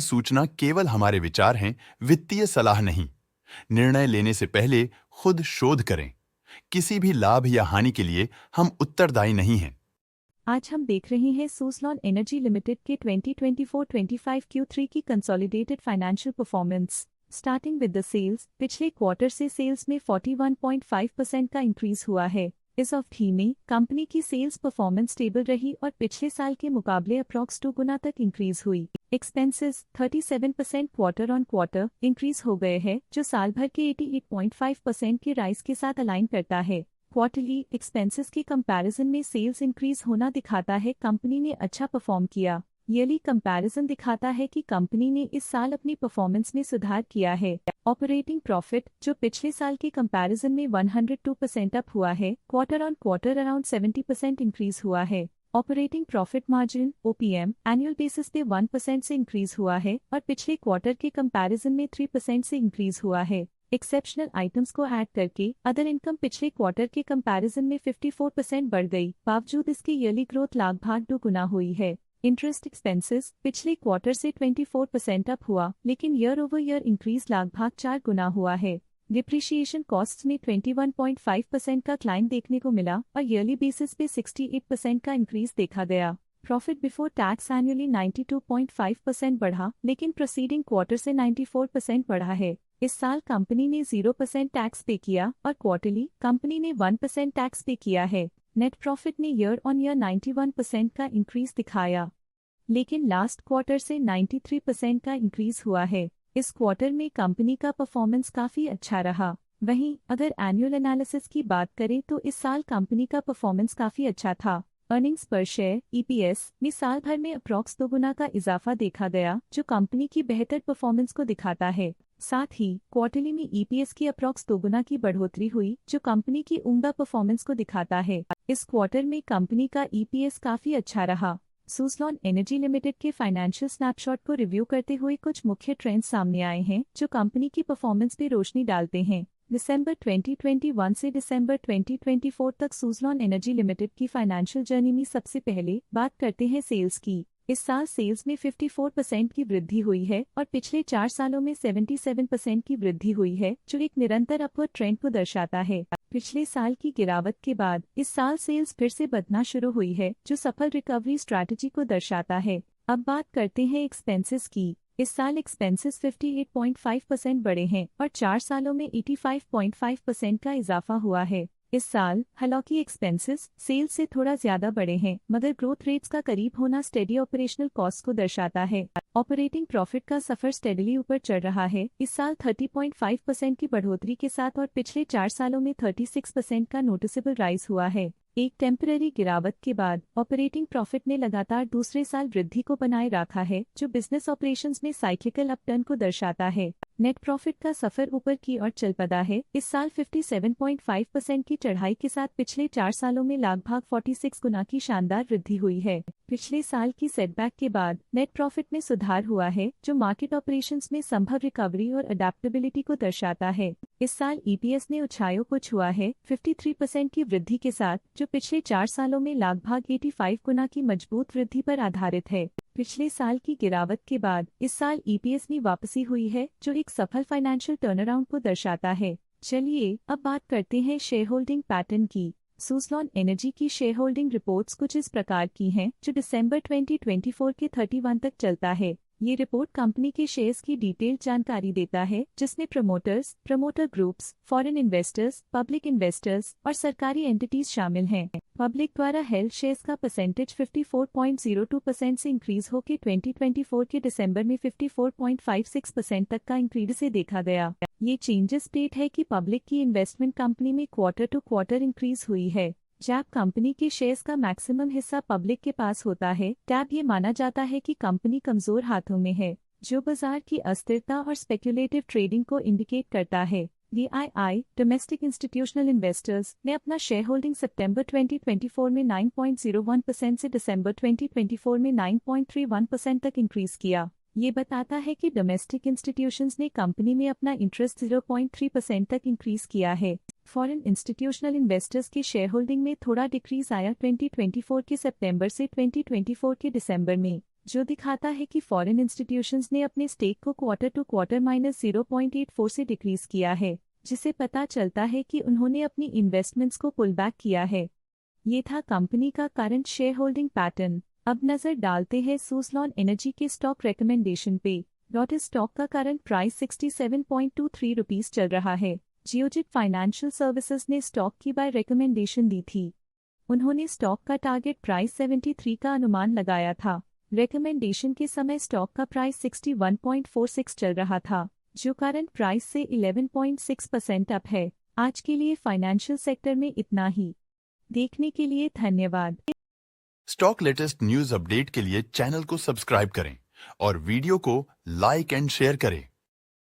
सूचना केवल हमारे विचार हैं, वित्तीय सलाह नहीं। निर्णय लेने से पहले खुद शोध करें। किसी भी लाभ या हानि के लिए हम उत्तरदायी नहीं हैं। आज हम देख रहे हैं सुज़लॉन एनर्जी लिमिटेड के 2024-25 Q3 की consolidated financial performance. Starting with the sales, पिछले क्वार्टर से सेल्स में 41.5% का इंक्रीज हुआ है। इस ऑफ ही में कंपनी की सेल्स परफॉर्मेंस स्टेबल रही और पिछले साल के मुकाबले अप्रॉक्स 2 गुना तक इंक्रीज हुई। Expenses 37% quarter on quarter increase हो गए हैं, जो साल भर के 88.5% के राइज के साथ अलाइन करता है। क्वार्टरली एक्सपेंसेस के कंपैरिजन में सेल्स इंक्रीज होना दिखाता है कंपनी ने अच्छा परफॉर्म किया। ईयरली कंपैरिजन दिखाता है कि कंपनी ने इस साल अपनी परफॉर्मेंस में सुधार किया है। ऑपरेटिंग प्रॉफिट, जो पिछले साल के कंपैरिजन में 102% अप हुआ है, quarter on quarter around 70% increase हुआ है। Operating profit margin (OPM) annual basis पे 1% से इंक्रीज हुआ है और पिछले क्वार्टर के कंपैरिजन में 3% से इंक्रीज हुआ है। एक्सेप्शनल आइटम्स को ऐड करके अदर इनकम पिछले क्वार्टर के कंपैरिजन में 54% बढ़ गई, बावजूद इसकी ईयरली ग्रोथ लगभग 2 गुना हुई है। इंटरेस्ट एक्सपेंसेस पिछले क्वार्टर से 24% अप हुआ, लेकिन ईयर ओवर ईयर इंक्रीज लगभग 4 गुना हुआ है। डिप्रिशिएशन कॉस्ट्स में 21.5% का क्लाइम देखने को मिला और ईयरली बेसिस पे 68% का इंक्रीज देखा गया। प्रॉफिट बिफोर टैक्स एनुअली 92.5% बढ़ा, लेकिन प्रोसीडिंग क्वार्टर से 94% बढ़ा है। इस साल कंपनी ने 0% टैक्स पे किया और क्वार्टरली कंपनी ने 1% टैक्स पे किया है। नेट प्रॉफिट ने ईयर ऑन ईयर 91% का इंक्रीज दिखाया, लेकिन लास्ट क्वार्टर से 93% का इंक्रीज हुआ है। इस क्वार्टर में कंपनी का परफॉर्मेंस काफी अच्छा रहा। वहीं अगर एनुअल एनालिसिस की बात करें तो इस साल कंपनी का परफॉर्मेंस काफी अच्छा था। अर्निंग्स पर शेयर (EPS) में साल भर में अप्रॉक्स 2 गुना का इजाफा देखा गया, जो कंपनी की बेहतर परफॉर्मेंस को दिखाता है। साथ ही क्वार्टरली में EPS की अप्रॉक्स 2 गुना की बढ़ोतरी हुई, जो कंपनी की उम्दा परफॉर्मेंस को दिखाता है। इस क्वार्टर में कंपनी का EPS काफी अच्छा रहा। सुज़लॉन एनर्जी लिमिटेड के फाइनेंशियल स्नैपशॉट को रिव्यू करते हुए कुछ मुख्य ट्रेंड्स सामने आए हैं, जो कंपनी की परफॉर्मेंस पे रोशनी डालते हैं। दिसंबर 2021 से दिसंबर 2024 तक सुज़लॉन एनर्जी लिमिटेड की फाइनेंशियल जर्नी में सबसे पहले बात करते हैं सेल्स की। इस साल सेल्स में 54% की वृद्धि हुई है और पिछले 4 सालों में 77% की वृद्धि हुई है, जो एक निरंतर अपवर्ड ट्रेंड को दर्शाता है। पिछले साल की गिरावट के बाद इस साल सेल्स फिर से बढ़ना शुरू हुई है, जो सफल रिकवरी स्ट्रैटेजी को दर्शाता है। अब बात करते हैं एक्सपेंसेस की। इस साल एक्सपेंसेस 58.5% बढ़े हैं और 4 सालों में 85.5% का इजाफा हुआ है। इस साल हालांकि एक्सपेंसेस सेल्स से थोड़ा ज्यादा बढ़े हैं, मगर ग्रोथ रेट्स का करीब होना स्टेडी ऑपरेशनल कॉस्ट को दर्शाता है। ऑपरेटिंग प्रॉफिट का सफर स्टेडली ऊपर चढ़ रहा है। इस साल 30.5% की बढ़ोतरी के साथ और पिछले 4 सालों में 36% का नोटिसेबल राइज हुआ है। एक टेम्पररी गिरावट के बाद ऑपरेटिंग प्रॉफिट ने लगातार दूसरे साल वृद्धि को बनाए रखा है, जो बिजनेस ऑपरेशंस में साइक्लिकल अपटर्न को दर्शाता है। नेट प्रॉफिट का सफर ऊपर की ओर चल पड़ा है। इस साल 57.5% की चढ़ाई के साथ पिछले 4 सालों में लगभग 46 गुना की शानदार वृद्धि हुई है। पिछले साल की सेटबैक के बाद नेट प्रॉफिट में सुधार हुआ है, जो मार्केट ऑपरेशंस में संभव रिकवरी और अडेप्टेबिलिटी को दर्शाता है। इस साल EPS ने ऊंचाइयों को छुआ है 53% की वृद्धि के साथ, जो पिछले 4 सालों में लगभग 85 गुना की मजबूत वृद्धि पर आधारित है। पिछले साल की गिरावट के बाद इस साल EPS में वापसी हुई है, जो एक सफल फाइनेंशियल टर्नअराउंड को दर्शाता है। चलिए अब बात करते हैं शेयर होल्डिंग पैटर्न की। सुज़लॉन एनर्जी की शेयर होल्डिंग रिपोर्ट्स कुछ इस प्रकार की हैं, जो दिसंबर 2024 के 31 तक चलता है। ये रिपोर्ट कंपनी के शेयर्स की डिटेल्ड जानकारी देता है, जिसमें promoters, promoter groups, foreign investors, public investors और सरकारी एंटिटीज शामिल हैं। पब्लिक द्वारा हेल्ड शेयर्स का परसेंटेज 54.02% से इंक्रीज होकर 2024 के दिसंबर में 54.56% तक का इंक्रीज से देखा गया। ये चेंजेस स्टेट है कि पब्लिक की इन्वेस्टमेंट कंपनी में क्वार्टर टू क्वार्टर इंक्रीज हुई है। जब कंपनी के शेयर्स का मैक्सिमम हिस्सा पब्लिक के पास होता है, तब ये माना जाता है कि कंपनी कमजोर हाथों में है, जो बाजार की अस्थिरता और स्पेक्युलेटिव ट्रेडिंग को इंडिकेट करता है। DII डोमेस्टिक इंस्टीट्यूशनल इन्वेस्टर्स ने अपना शेयर होल्डिंग सितंबर 2024 में 9.01% से दिसंबर 2024 में 9.31% तक इंक्रीज किया। ये बताता है कि डोमेस्टिक इंस्टीट्यूशंस ने कंपनी में अपना इंटरेस्ट 0.3% तक इंक्रीज किया है। फॉरेन इंस्टीट्यूशनल इन्वेस्टर्स के शेयर होल्डिंग में थोड़ा डिक्रीज आया 2024 के सितंबर से 2024 के दिसंबर में। जो दिखाता है कि फॉरेन इंस्टीट्यूशंस ने अपने स्टेक को क्वार्टर टू क्वार्टर -0.84 से डिक्रीज किया है, जिसे पता चलता है कि उन्होंने अपनी इन्वेस्टमेंट्स को पुल बैक किया है। ये था कंपनी का करंट शेयर होल्डिंग पैटर्न। अब नजर डालते हैं सुज़लॉन एनर्जी के स्टॉक रिकमेंडेशन पे। इस स्टॉक का करंट प्राइस 67.23 रुपीस चल रहा है। जियोजित फाइनेंशियल सर्विसेज ने स्टॉक की बाय रिकमेंडेशन दी थी। उन्होंने स्टॉक का टारगेट प्राइस 73 का अनुमान लगाया था। रिकमेंडेशन के समय स्टॉक का प्राइस 61.46 चल रहा था, जो करंट प्राइस से 11.6% अप है। आज के लिए फाइनेंशियल सेक्टर में इतना ही। देखने के लिए धन्यवाद। स्टॉक लेटेस्ट न्यूज अपडेट के लिए चैनल को सब्सक्राइब करें और वीडियो को लाइक एंड शेयर करें।